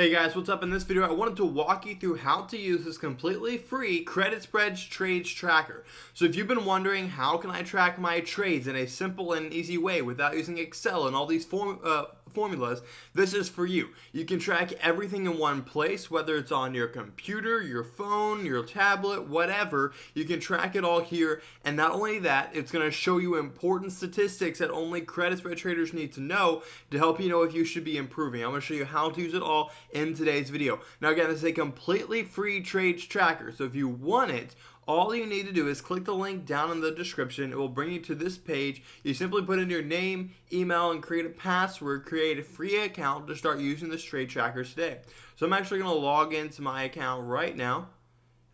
Hey guys, what's up? In this video, I wanted to walk you through how to use this completely free credit spreads trades tracker. So if you've been wondering how can I track my trades in a simple and easy way without using Excel and all these formulas, this is for you. You can track everything in one place, whether it's on your computer, your phone, your tablet, whatever. You can track it all here, and not only that, it's going to show you important statistics that only credit spread traders need to know to help you know if you should be improving. I'm going to show you how to use it all in today's video. Now again, this is a completely free trades tracker, so if you want it, all you need to do is click the link down in the description. It will bring you to this page. You simply put in your name, email, and create a password, create a free account to start using this trade tracker today. So I'm actually going to log into my account right now.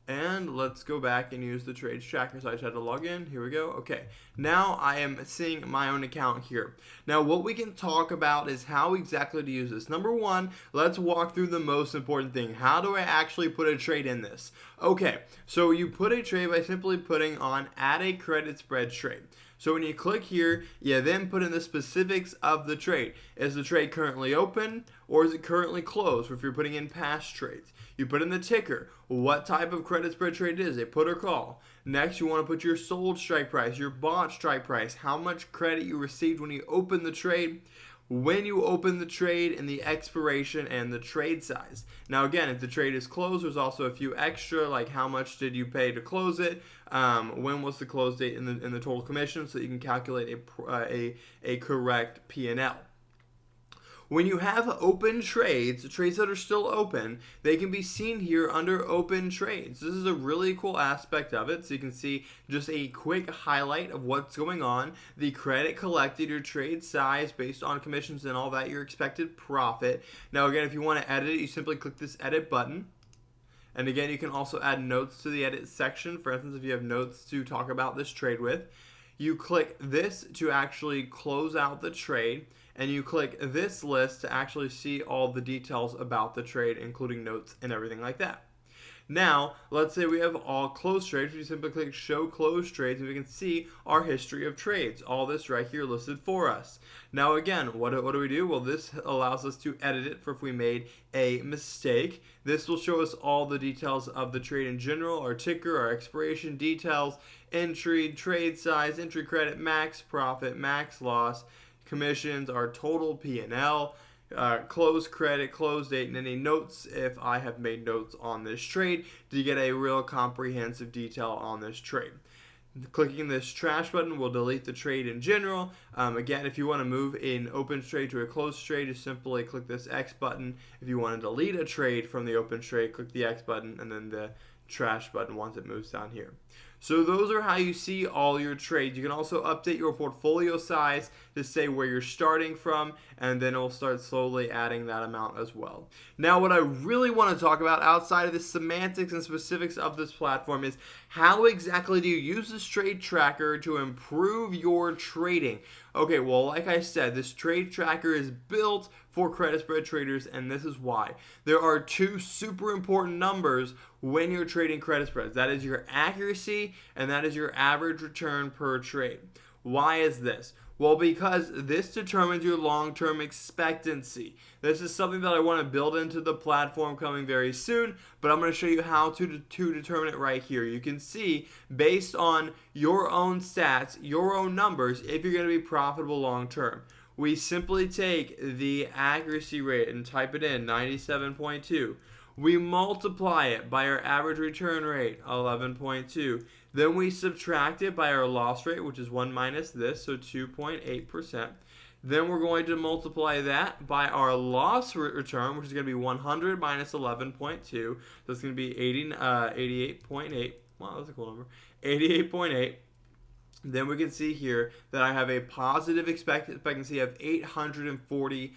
And let's go back and use the trades tracker. So I just had to log in. Here we go. Okay. Now I am seeing my own account here. Now what we can talk about is how exactly to use this. Number one, let's walk through the most important thing. How do I actually put a trade in this? Okay. So you put a trade by simply putting on add a credit spread trade. So when you click here, you then put in the specifics of the trade. Is the trade currently open or is it currently closed? Or if you're putting in past trades, you put in the ticker, what type of credit spread trade it is, a put or call. Next, you want to put your sold strike price, your bought strike price, how much credit you received when you open the trade, when you open the trade, and the expiration and the trade size. Now again, if the trade is closed, there's also a few extra, like how much did you pay to close it, when was the close date in the total commission, so you can calculate a correct P&L. When you have open trades, trades that are still open, they can be seen here under open trades. This is a really cool aspect of it. So you can see just a quick highlight of what's going on, the credit collected, your trade size based on commissions and all that, your expected profit. Now again, if you want to edit it, you simply click this edit button. And again, you can also add notes to the edit section. For instance, if you have notes to talk about this trade with, you click this to actually close out the trade. And you click this list to actually see all the details about the trade, including notes and everything like that. Now, let's say we have all closed trades. We simply click show closed trades and we can see our history of trades. All this right here listed for us. Now again, what do we do? Well, this allows us to edit it for if we made a mistake. This will show us all the details of the trade in general, our ticker, our expiration details, entry, trade size, entry credit, max profit, max loss, commissions, our total P&L, close credit, close date, and any notes if I have made notes on this trade to get a real comprehensive detail on this trade. Clicking this trash button will delete the trade in general. Again, if you want to move an open trade to a closed trade, just simply click this X button. If you want to delete a trade from the open trade, click the X button and then the trash button once it moves down here. So those are how you see all your trades. You can also update your portfolio size to say where you're starting from, and then it will start slowly adding that amount as well. Now what I really want to talk about outside of the semantics and specifics of this platform is how exactly do you use this trade tracker to improve your trading? Okay, well, like I said, this trade tracker is built for credit spread traders, and this is why. There are two super important numbers when you're trading credit spreads. That is your accuracy, and that is your average return per trade. Why is this? Well, because this determines your long-term expectancy. This is something that I want to build into the platform coming very soon, but I'm going to show you how to determine it right here. You can see, based on your own stats, your own numbers, if you're going to be profitable long-term. We simply take the accuracy rate and type it in, 97.2. We multiply it by our average return rate, 11.2. Then we subtract it by our loss rate, which is 1 minus this, so 2.8%. Then we're going to multiply that by our loss return, which is going to be 100 minus 11.2. So it's going to be 88.8. Wow, that's a cool number. 88.8. Then we can see here that I have a positive expectancy of $840,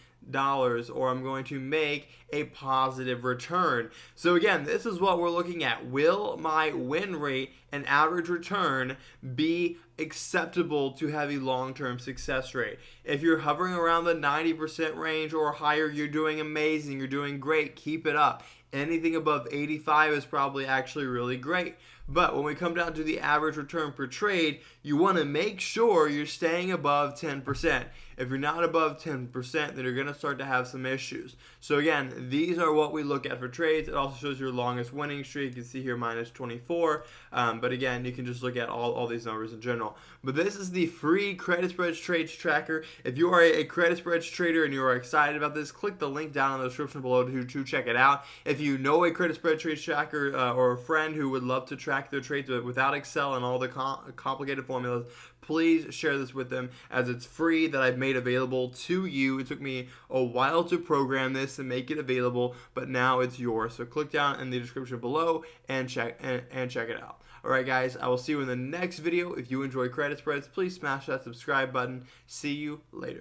or I'm going to make a positive return. So again, this is what we're looking at. Will my win rate and average return be acceptable to have a long-term success rate. If you're hovering around the 90% range or higher, you're doing amazing, you're doing great, keep it up. Anything above 85 is probably actually really great. But when we come down to the average return per trade, you want to make sure you're staying above 10%. If you're not above 10%, then you're going to start to have some issues. So again, these are what we look at for trades. It also shows your longest winning streak. You can see here minus 24. But again, you can just look at all these numbers in general. But this is the free credit spreads trades tracker. If you are a credit spreads trader and you are excited about this, click the link down in the description below to check it out. If you know a credit spread trades tracker or a friend who would love to track their trades without Excel and all the complicated formulas, please share this with them, as it's free, that I've made available to you. It took me a while to program this and make it available, but now it's yours. So click down in the description below and check it out. Alright guys, I will see you in the next video. If you enjoy credit spreads, please smash that subscribe button. See you later.